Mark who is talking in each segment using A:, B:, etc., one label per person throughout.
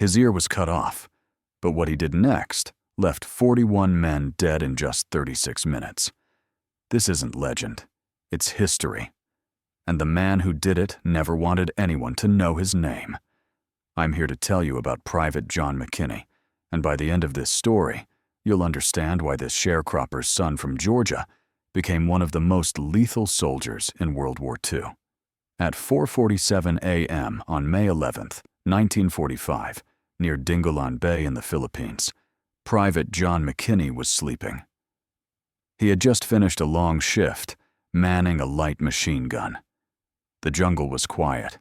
A: His ear was cut off, but what he did next left 41 men dead in just 36 minutes. This isn't legend, it's history. And the man who did it never wanted anyone to know his name. I'm here to tell you about Private John McKinney, and by the end of this story, you'll understand why this sharecropper's son from Georgia became one of the most lethal soldiers in World War II. At 4:47 a.m. on May 11th, 1945, near Dingalan Bay in the Philippines, Private John McKinney was sleeping. He had just finished a long shift, manning a light machine gun. The jungle was quiet.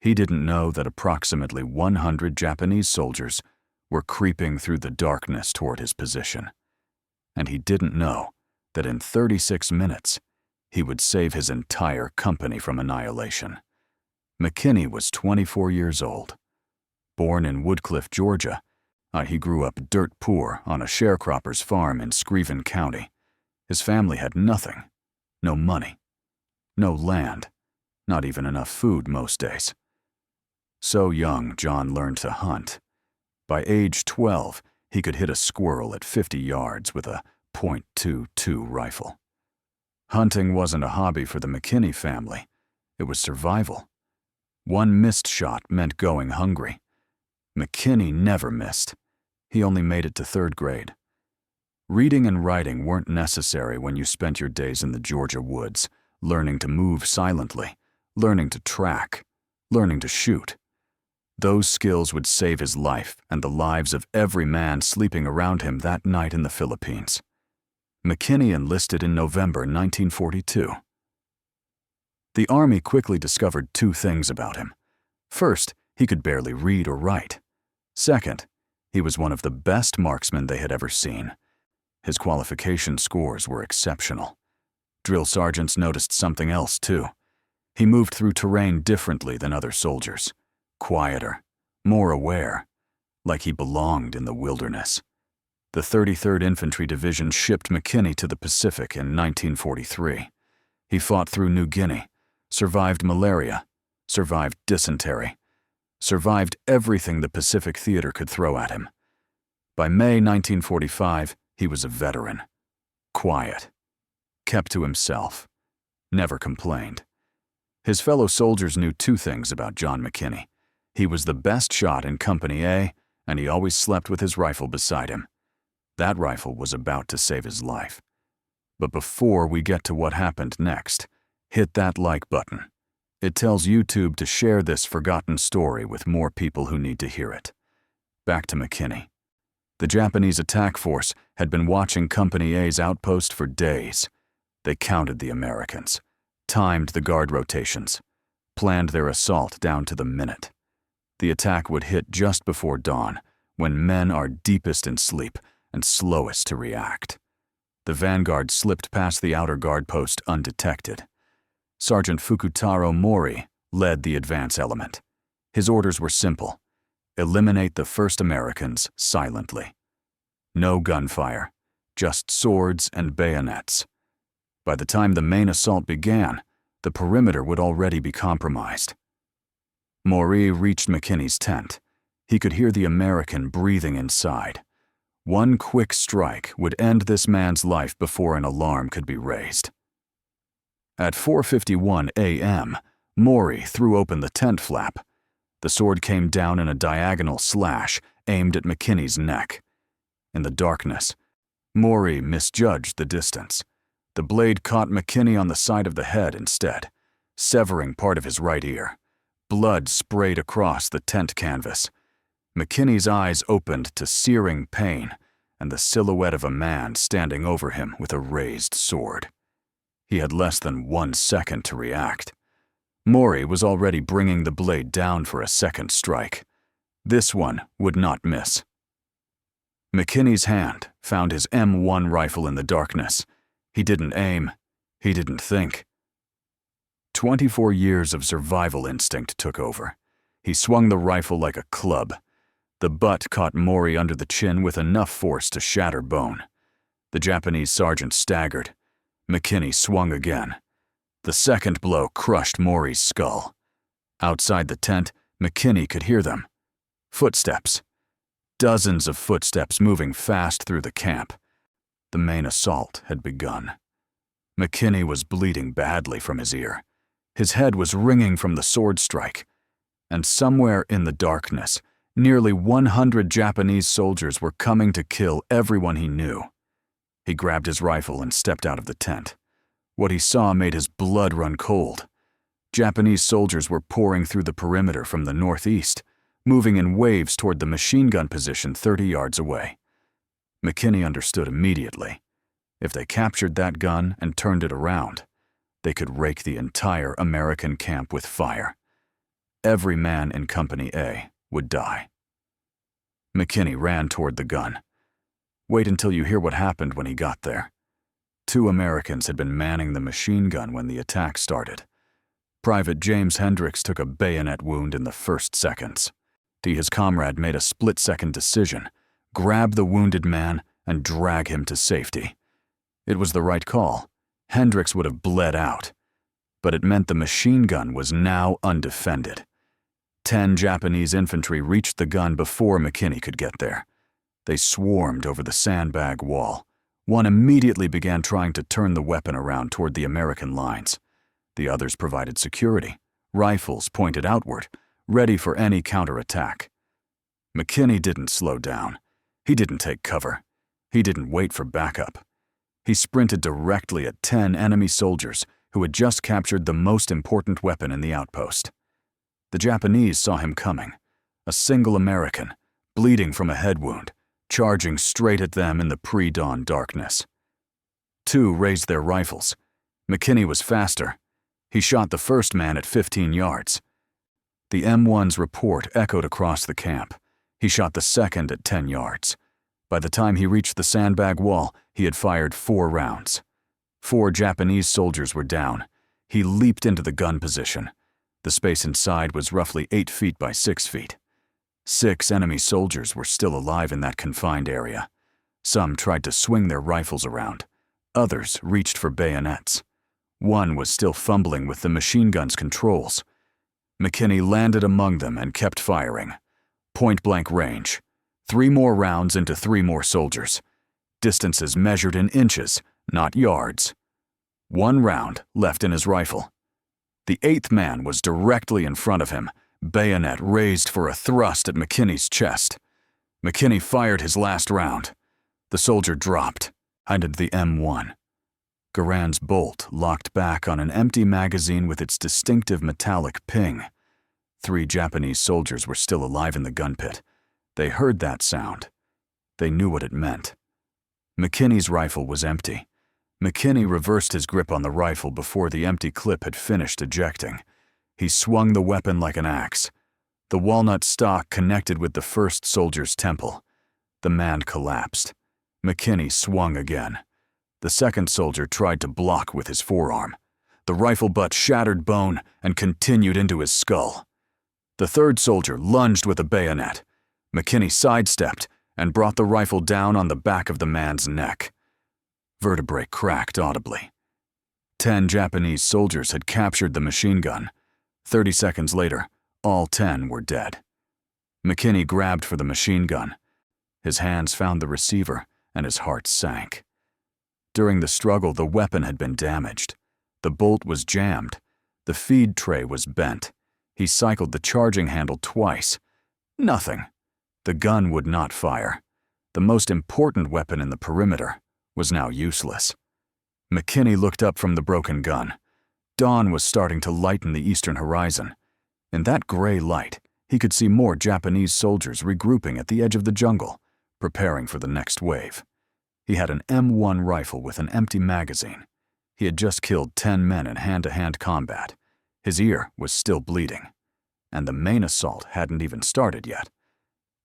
A: He didn't know that approximately 100 Japanese soldiers were creeping through the darkness toward his position. And he didn't know that in 36 minutes, he would save his entire company from annihilation. McKinney was 24 years old. Born in Woodcliff, Georgia, he grew up dirt poor on a sharecropper's farm in Screven County. His family had nothing, no money, no land, not even enough food most days. So young, John learned to hunt. By age 12, he could hit a squirrel at 50 yards with a .22 rifle. Hunting wasn't a hobby for the McKinney family. It was survival. One missed shot meant going hungry. McKinney never missed. He only made it to 3rd grade. Reading and writing weren't necessary when you spent your days in the Georgia woods, learning to move silently, learning to track, learning to shoot. Those skills would save his life and the lives of every man sleeping around him that night in the Philippines. McKinney enlisted in November 1942. The Army quickly discovered 2 things about him. First, he could barely read or write. Second, he was one of the best marksmen they had ever seen. His qualification scores were exceptional. Drill sergeants noticed something else, too. He moved through terrain differently than other soldiers. Quieter, more aware, like he belonged in the wilderness. The 33rd Infantry Division shipped McKinney to the Pacific in 1943. He fought through New Guinea, survived malaria, survived dysentery, survived everything the Pacific Theater could throw at him. By May 1945, he was a veteran. Quiet, kept to himself, never complained. His fellow soldiers knew 2 things about John McKinney. He was the best shot in Company A, and he always slept with his rifle beside him. That rifle was about to save his life. But before we get to what happened next, hit that like button. It tells YouTube to share this forgotten story with more people who need to hear it. Back to McKinney. The Japanese attack force had been watching Company A's outpost for days. They counted the Americans, timed the guard rotations, planned their assault down to the minute. The attack would hit just before dawn, when men are deepest in sleep and slowest to react. The vanguard slipped past the outer guard post undetected. Sergeant Fukutaro Mori led the advance element. His orders were simple: eliminate the first Americans silently. No gunfire, just swords and bayonets. By the time the main assault began, the perimeter would already be compromised. Mori reached McKinney's tent. He could hear the American breathing inside. One quick strike would end this man's life before an alarm could be raised. At 4:51 a.m., Mori threw open the tent flap. The sword came down in a diagonal slash aimed at McKinney's neck. In the darkness, Mori misjudged the distance. The blade caught McKinney on the side of the head instead, severing part of his right ear. Blood sprayed across the tent canvas. McKinney's eyes opened to searing pain and the silhouette of a man standing over him with a raised sword. He had less than 1 second to react. Mori was already bringing the blade down for a second strike. This one would not miss. McKinney's hand found his M1 rifle in the darkness. He didn't aim. He didn't think. 24 years of survival instinct took over. He swung the rifle like a club. The butt caught Mori under the chin with enough force to shatter bone. The Japanese sergeant staggered. McKinney swung again. The second blow crushed Mori's skull. Outside the tent, McKinney could hear them. Footsteps. Dozens of footsteps moving fast through the camp. The main assault had begun. McKinney was bleeding badly from his ear. His head was ringing from the sword strike. And somewhere in the darkness, nearly 100 Japanese soldiers were coming to kill everyone he knew. He grabbed his rifle and stepped out of the tent. What he saw made his blood run cold. Japanese soldiers were pouring through the perimeter from the northeast, moving in waves toward the machine gun position 30 yards away. McKinney understood immediately. If they captured that gun and turned it around, they could rake the entire American camp with fire. Every man in Company A would die. McKinney ran toward the gun. Wait until you hear what happened when he got there. 2 Americans had been manning the machine gun when the attack started. Private James Hendricks took a bayonet wound in the first seconds. His comrade made a split-second decision: grab the wounded man and drag him to safety. It was the right call. Hendricks would have bled out. But it meant the machine gun was now undefended. 10 Japanese infantry reached the gun before McKinney could get there. They swarmed over the sandbag wall. One immediately began trying to turn the weapon around toward the American lines. The others provided security, rifles pointed outward, ready for any counterattack. McKinney didn't slow down. He didn't take cover. He didn't wait for backup. He sprinted directly at 10 enemy soldiers who had just captured the most important weapon in the outpost. The Japanese saw him coming, a single American, bleeding from a head wound, charging straight at them in the pre-dawn darkness. 2 raised their rifles. McKinney was faster. He shot the first man at 15 yards. The M1's report echoed across the camp. He shot the second at 10 yards. By the time he reached the sandbag wall, he had fired 4 rounds. 4 Japanese soldiers were down. He leaped into the gun position. The space inside was roughly 8 feet by 6 feet. 6 enemy soldiers were still alive in that confined area. Some tried to swing their rifles around. Others reached for bayonets. One was still fumbling with the machine gun's controls. McKinney landed among them and kept firing. Point-blank range. 3 more rounds into 3 more soldiers. Distances measured in inches, not yards. 1 round left in his rifle. The 8th man was directly in front of him, bayonet raised for a thrust at McKinney's chest. McKinney fired his last round. The soldier dropped, handed the M1. Garand's bolt locked back on an empty magazine with its distinctive metallic ping. 3 Japanese soldiers were still alive in the gun pit. They heard that sound. They knew what it meant. McKinney's rifle was empty. McKinney reversed his grip on the rifle before the empty clip had finished ejecting. He swung the weapon like an axe. The walnut stock connected with the first soldier's temple. The man collapsed. McKinney swung again. The second soldier tried to block with his forearm. The rifle butt shattered bone and continued into his skull. The third soldier lunged with a bayonet. McKinney sidestepped and brought the rifle down on the back of the man's neck. Vertebrae cracked audibly. 10 Japanese soldiers had captured the machine gun. 30 seconds later, all 10 were dead. McKinney grabbed for the machine gun. His hands found the receiver, and his heart sank. During the struggle, the weapon had been damaged. The bolt was jammed. The feed tray was bent. He cycled the charging handle twice. Nothing. The gun would not fire. The most important weapon in the perimeter was now useless. McKinney looked up from the broken gun. Dawn was starting to lighten the eastern horizon. In that gray light, he could see more Japanese soldiers regrouping at the edge of the jungle, preparing for the next wave. He had an M1 rifle with an empty magazine. He had just killed 10 men in hand-to-hand combat. His ear was still bleeding. And the main assault hadn't even started yet.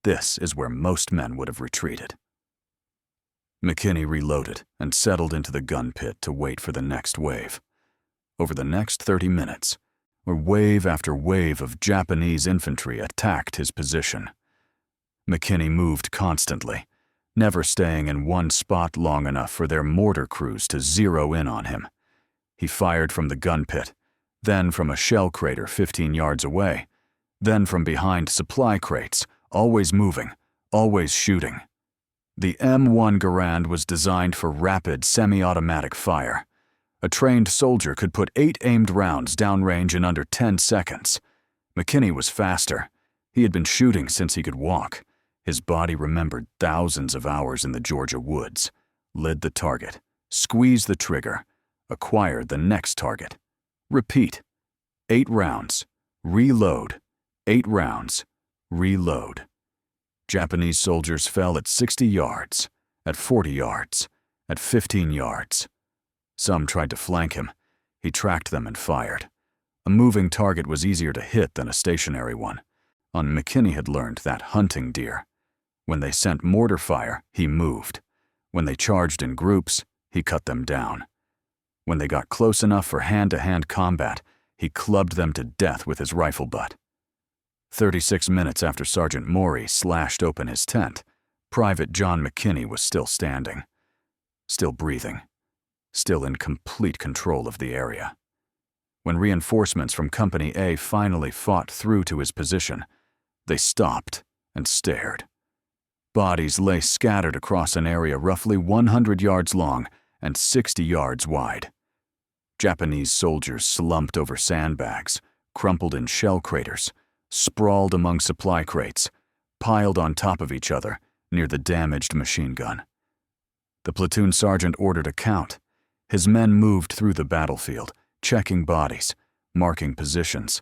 A: This is where most men would have retreated. McKinney reloaded and settled into the gun pit to wait for the next wave. Over the next 30 minutes, wave after wave of Japanese infantry attacked his position. McKinney moved constantly, never staying in one spot long enough for their mortar crews to zero in on him. He fired from the gun pit, then from a shell crater 15 yards away, then from behind supply crates, always moving, always shooting. The M1 Garand was designed for rapid, semi-automatic fire. A trained soldier could put 8 aimed rounds downrange in under 10 seconds. McKinney was faster. He had been shooting since he could walk. His body remembered thousands of hours in the Georgia woods. Lid the target, squeeze the trigger, acquire the next target. Repeat. 8 rounds. Reload. 8 rounds. Reload. Japanese soldiers fell at 60 yards, at 40 yards, at 15 yards. Some tried to flank him. He tracked them and fired. A moving target was easier to hit than a stationary one. McKinney had learned that hunting deer. When they sent mortar fire, he moved. When they charged in groups, he cut them down. When they got close enough for hand-to-hand combat, he clubbed them to death with his rifle butt. 36 minutes after Sergeant Maury slashed open his tent, Private John McKinney was still standing, still breathing, still in complete control of the area. When reinforcements from Company A finally fought through to his position, they stopped and stared. Bodies lay scattered across an area roughly 100 yards long and 60 yards wide. Japanese soldiers slumped over sandbags, crumpled in shell craters, sprawled among supply crates, piled on top of each other near the damaged machine gun. The platoon sergeant ordered a count. His men moved through the battlefield, checking bodies, marking positions.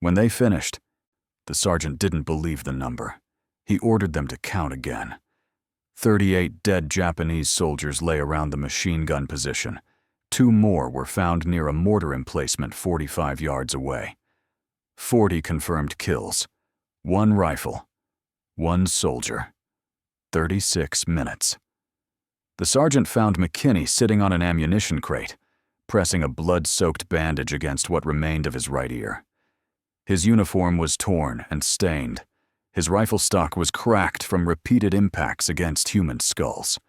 A: When they finished, the sergeant didn't believe the number. He ordered them to count again. 38 dead Japanese soldiers lay around the machine gun position. 2 more were found near a mortar emplacement 45 yards away. 40 confirmed kills. 1 rifle. 1 soldier. 36 minutes. The sergeant found McKinney sitting on an ammunition crate, pressing a blood-soaked bandage against what remained of his right ear. His uniform was torn and stained. His rifle stock was cracked from repeated impacts against human skulls.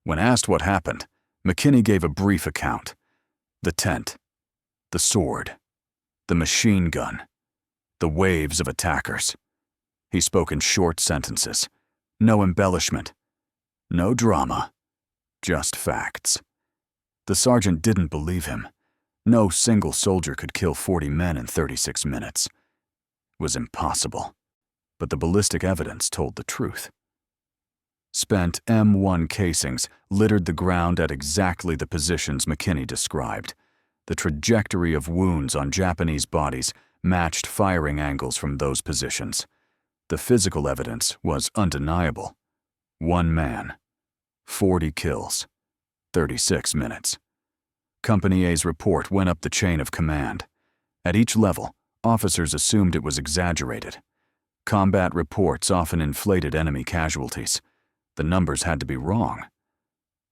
A: When asked what happened, McKinney gave a brief account. The tent, the sword, the machine gun, the waves of attackers. He spoke in short sentences. No embellishment. No drama. Just facts. The sergeant didn't believe him. No single soldier could kill 40 men in 36 minutes. It was impossible. But the ballistic evidence told the truth. Spent M1 casings littered the ground at exactly the positions McKinney described. The trajectory of wounds on Japanese bodies matched firing angles from those positions. The physical evidence was undeniable. 1 man. 40 kills. 36 minutes. Company A's report went up the chain of command. At each level, officers assumed it was exaggerated. Combat reports often inflated enemy casualties. The numbers had to be wrong.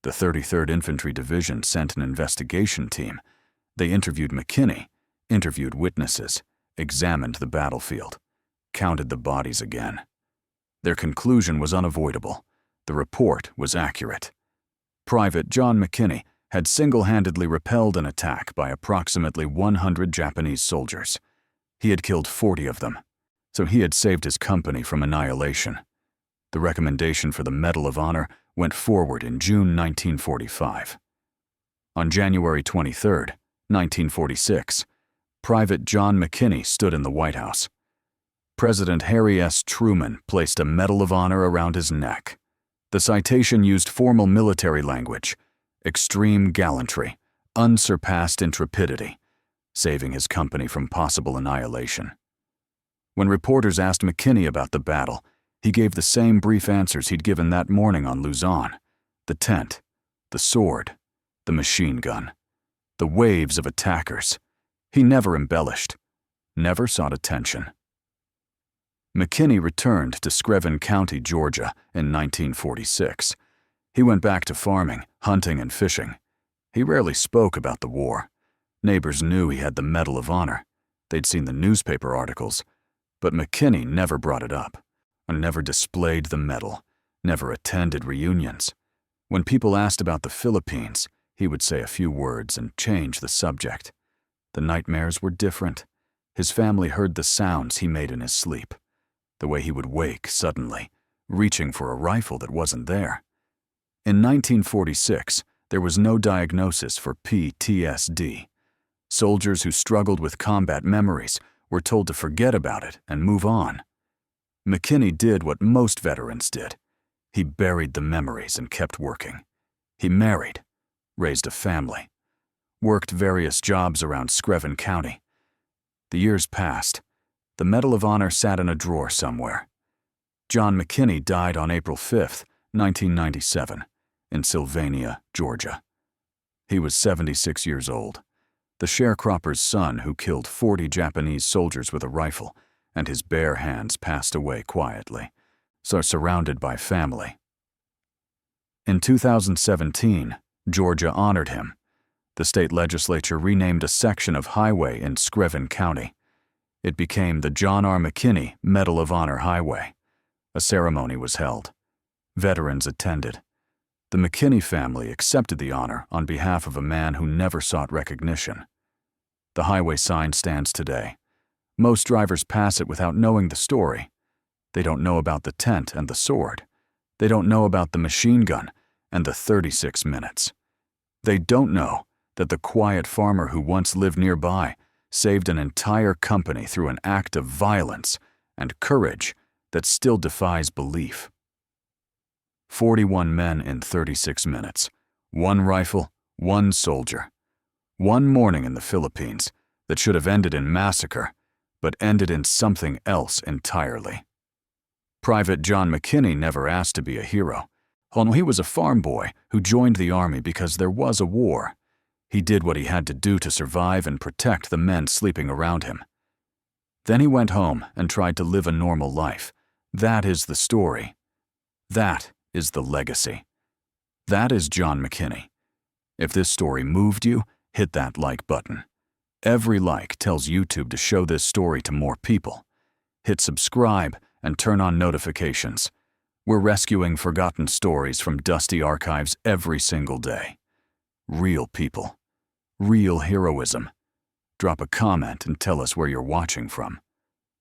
A: The 33rd Infantry Division sent an investigation team. They interviewed McKinney, interviewed witnesses, examined the battlefield, counted the bodies again. Their conclusion was unavoidable. The report was accurate. Private John McKinney had single-handedly repelled an attack by approximately 100 Japanese soldiers. He had killed 40 of them, so he had saved his company from annihilation. The recommendation for the Medal of Honor went forward in June 1945. On January 23, 1946, Private John McKinney stood in the White House. President Harry S. Truman placed a Medal of Honor around his neck. The citation used formal military language, extreme gallantry, unsurpassed intrepidity, saving his company from possible annihilation. When reporters asked McKinney about the battle, he gave the same brief answers he'd given that morning on Luzon: the tent, the sword, the machine gun, the waves of attackers. He never embellished, never sought attention. McKinney returned to Screven County, Georgia in 1946. He went back to farming, hunting, and fishing. He rarely spoke about the war. Neighbors knew he had the Medal of Honor. They'd seen the newspaper articles. But McKinney never brought it up, and never displayed the medal, never attended reunions. When people asked about the Philippines, he would say a few words and change the subject. The nightmares were different. His family heard the sounds he made in his sleep. the way he would wake suddenly, reaching for a rifle that wasn't there. In 1946, there was no diagnosis for PTSD. Soldiers who struggled with combat memories were told to forget about it and move on. McKinney did what most veterans did. He buried the memories and kept working. He married, raised a family, worked various jobs around Screven County. The years passed. The Medal of Honor sat in a drawer somewhere. John McKinney died on April 5, 1997, in Sylvania, Georgia. He was 76 years old, the sharecropper's son who killed 40 Japanese soldiers with a rifle, and his bare hands passed away quietly, so surrounded by family. In 2017, Georgia honored him. The state legislature renamed a section of highway in Screven County. It became the John R. McKinney Medal of Honor Highway. A ceremony was held. Veterans attended. The McKinney family accepted the honor on behalf of a man who never sought recognition. The highway sign stands today. Most drivers pass it without knowing the story. They don't know about the tent and the sword. They don't know about the machine gun and the 36 minutes. They don't know that the quiet farmer who once lived nearby saved an entire company through an act of violence and courage that still defies belief. 41 men in 36 minutes, one rifle, one soldier. One morning in the Philippines that should have ended in massacre, but ended in something else entirely. Private John McKinney never asked to be a hero. He was a farm boy who joined the army because there was a war. He did what he had to do to survive and protect the men sleeping around him. Then he went home and tried to live a normal life. That is the story. That is the legacy. That is John McKinney. If this story moved you, hit that like button. Every like tells YouTube to show this story to more people. Hit subscribe and turn on notifications. We're rescuing forgotten stories from dusty archives every single day. Real people. Real heroism. Drop a comment and tell us where you're watching from.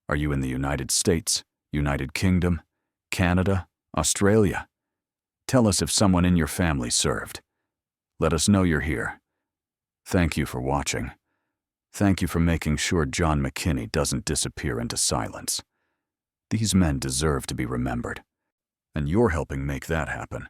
A: Are you in the United States, United Kingdom, Canada, Australia? Tell us if someone in your family served. Let us know you're here. Thank you for watching. Thank you for making sure John McKinney doesn't disappear into silence. These men deserve to be remembered, and you're helping make that happen.